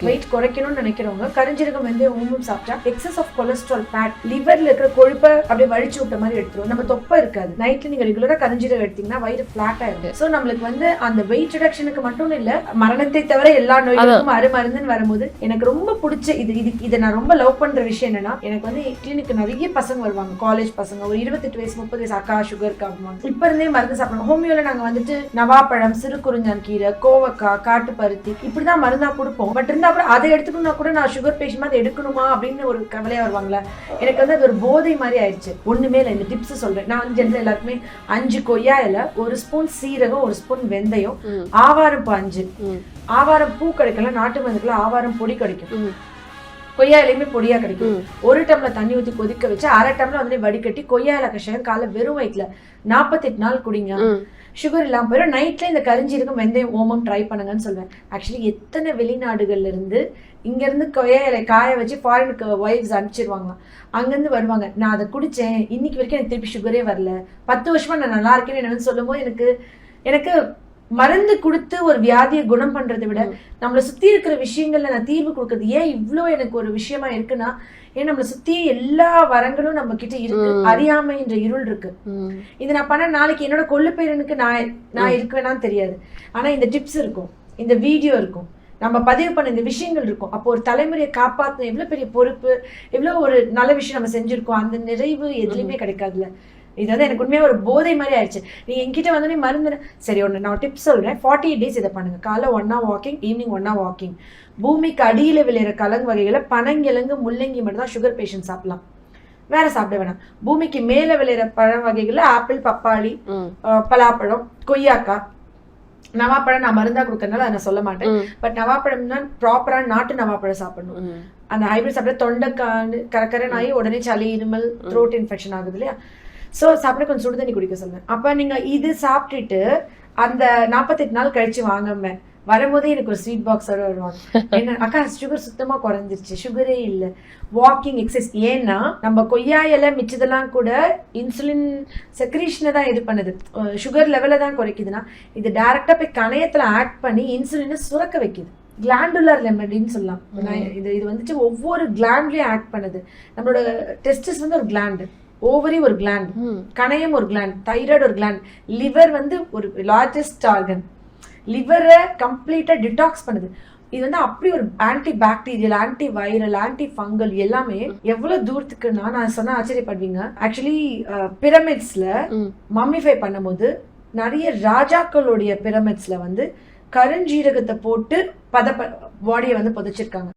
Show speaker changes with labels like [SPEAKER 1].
[SPEAKER 1] Wait குறைக்கணும்னு நினைக்கிறவங்க கரிஞ்சீரகம் வெந்தயம் ஓமம் சாப்பிட்டா எக்ஸஸ் ஆஃப் கொலஸ்ட்ரால் ஃபேட் லிவர்ல இருக்கிற கொழுப்பை அப்படியே வழிச்சு விட்ட மாதிரி எடுத்துரும். நம்ம தொப்பை இருக்காது. நைட்ல நீங்க ரெகுலரா கரிஞ்சீரகம் எடுத்தீங்கன்னா வயிறு பிளாட் ஆயிடும். சோ நம்மளுக்கு வந்து அந்த வெயிட் ரிடக்ஷனுக்கு மட்டும் இல்ல, மரணத்தை தவிர எல்லா நோய்களுக்கும் அருமருந்துன்னு வரும்போது எனக்கு ரொம்ப பிடிச்ச இதை நான் ரொம்ப லவ் பண்ற விஷயம் என்னன்னா, எனக்கு வந்து கிளினிக்கு நிறைய பசங்க வருவாங்க, காலேஜ் பசங்க, ஒரு 28 வயசு 30 வயசு, அக்கா சுகருக்கு ஆகுவாங்க. இப்ப இருந்தே மருந்து சாப்பிடணும். ஹோமியோல நாங்க வந்துட்டு நவாப்பழம், சிறு குறிஞ்சான் கீரை, கோவக்காய், காட்டு பருத்தி இப்படிதான் மருந்தா கொடுப்போம். பட் இருந்தா அப்புறம் அதை எடுத்துக்கணும்னா கூட நான் சுகர் பேஷண்ட் அதை எடுக்கணுமா அப்படின்னு ஒரு கவலையா வருவாங்களே. எனக்கு வந்து அது ஒரு போதை மாதிரி ஆயிடுச்சு. ஒண்ணுமே இல்லை, இந்த டிப்ஸ் சொல்றேன். நான் வந்து ஜென்ரல் எல்லாருக்குமே 5 கொய்யா இலை, 1 ஸ்பூன் சீரகம், 1 ஸ்பூன் வெந்தயம், ஆவாரம் பூ 5, ஆவாரம் பூ கிடைக்கல, நாட்டு மருந்துக்குள்ள ஆவாரம் பொடி கிடைக்கும், கொய்யா இலையுமே பொடியா கிடைக்கும். 1 டம்ளர் தண்ணி ஊற்றி கொதிக்க வச்சு 1/2 டம்ளர் வந்து வடிகட்டி கொய்யா இலை கஷாயம் காலை வெறும் வயிற்றுல 48 நாள் குடிங்க. சுகர் இல்லாம போயிடும். நைட்ல இந்த கரிஞ்சீரகம் வெந்தயம் ஓமம் ட்ரை பண்ணுங்கன்னு சொல்வேன். ஆக்சுவலி எத்தனை வெளிநாடுகள்ல இருந்து இங்க இருந்து கொய்யா இலை காய வச்சு ஃபாரினுக்கு ஒய்ஃப்ஸ் அனுப்பிச்சிருவாங்க. அங்கிருந்து வருவாங்க, நான் அதை குடிச்சேன், இன்னைக்கு வரைக்கும் எனக்கு திருப்பி சுகரே வரல, 10 வருஷமா நான் நல்லா இருக்கேன்னு என்னன்னு சொல்லும் போது எனக்கு மருந்து கொடுத்து ஒரு வியாதியை குணம் பண்றதை விட நம்மளை சுத்தி இருக்கிற விஷயங்கள்ல நான் தீர்வு கொடுக்கறது ஏன் இவ்வளோ எனக்கு ஒரு விஷயமா இருக்குன்னா, ஏன் நம்மளை சுத்தி எல்லா வரங்களும் நம்ம கிட்ட இருக்கு. அறியாமை என்ற இருள் இருக்கு. இது நான் பண்ண நாளைக்கு என்னோட கொள்ளு பேரனுக்கு நான் இருக்குவேனான்னு தெரியாது. ஆனா இந்த டிப்ஸ் இருக்கும், இந்த வீடியோ இருக்கும், நம்ம பதிவு பண்ண இந்த விஷயங்கள் இருக்கும். அப்போ ஒரு தலைமுறையை காப்பாற்ற எவ்வளவு பெரிய பொறுப்பு, எவ்வளவு ஒரு நல்ல விஷயம் நம்ம செஞ்சிருக்கோம். அந்த நிறைவு எதுலையுமே கிடைக்காதுல்ல. இது வந்து எனக்கு உண்மையாக ஒரு போதை மாதிரி ஆயிடுச்சு. நீங்க என்கிட்ட வந்து மருந்து சரி ஒன்று நான் டிப்ஸ் சொல்றேன். 48 days இதை பண்ணுங்க. காலை 1 hour walking, evening 1 hour walking. பூமிக்கு அடியில விளையிற கலங்கு வகைகளை பனங்கிழங்கு, முள்ளங்கி மட்டும் தான் சுகர் பேஷண்ட் சாப்பிடலாம், வேற சாப்பிட வேணாம். பூமிக்கு மேல விளையிற பழ வகைகளை ஆப்பிள், பப்பாளி, பலாப்பழம், கொய்யாக்காய், நவாப்பழம் நான் மருந்தா கொடுக்கறதுனால அதை நான் சொல்ல மாட்டேன். பட் நவாப்பழம்னா ப்ராப்பரான நாட்டு நவாப்பழம் சாப்பிடணும். அந்த ஹைபிரிட் சாப்பிட தொண்டைக்காண்டு கரக்கரன் ஆகி உடனே சளி, இருமல், த்ரோட் இன்ஃபெக்ஷன் ஆகுது இல்லையா. ஸோ சாப்பிட கொஞ்சம் சுடு தண்ணி குடிக்க சொல்லுவேன். அப்போ நீங்கள் இது சாப்பிட்டுட்டு அந்த 48 நாள் கழிச்சு வாங்காம வரும்போதே எனக்கு ஒரு ஸ்வீட் பாக்ஸோட வருவாங்க. என்ன அக்கா சுகர் சுத்தமா குறைஞ்சிருச்சு, சுகரே இல்லை, வாக்கிங், எக்ஸசைஸ். ஏன்னா நம்ம கொய்யா இலை மிச்சதெல்லாம் கூட இன்சுலின் செக்ரீஷனை தான் இது பண்ணுது, சுகர் லெவலை தான் குறைக்குதுன்னா இது டைரக்டா போய் கணையத்துல ஆட் பண்ணி இன்சுலினை சுரக்க வைக்குது. கிளாண்டுலர் ரெமெடின்னு சொல்லலாம். இது வந்துட்டு ஒவ்வொரு கிளாண்ட்லயும் ஆக்ட் பண்ணுது. நம்மளோட டெஸ்டிஸ் வந்து ஒரு கிளாண்டு, ஓவரி ஒரு கிளாண்ட், கணையம் ஒரு கிளாண்ட், தைராய்டு ஒரு கிளாண்ட், லிவர் வந்து ஒரு லார்ஜஸ்ட் ஆர்கன். லிவரை கம்ப்ளீட்டா டிடாக்ஸ் பண்ணுது. இது வந்து அப்படி ஒரு anti bacterial, anti viral, anti fungal எல்லாமே எவ்வளவு தூரத்துக்குன்னா நான் சொன்னா ஆச்சரியப்படுவீங்க. ஆக்சுவலி பிரமிட்ஸ்ல மம்மிஃபை பண்ணும்போது நிறைய ராஜாக்களுடைய பிரமிட்ஸ்ல வந்து கருஞ்சீரகத்தை போட்டு பாடியை வந்து புதைச்சிருக்காங்க.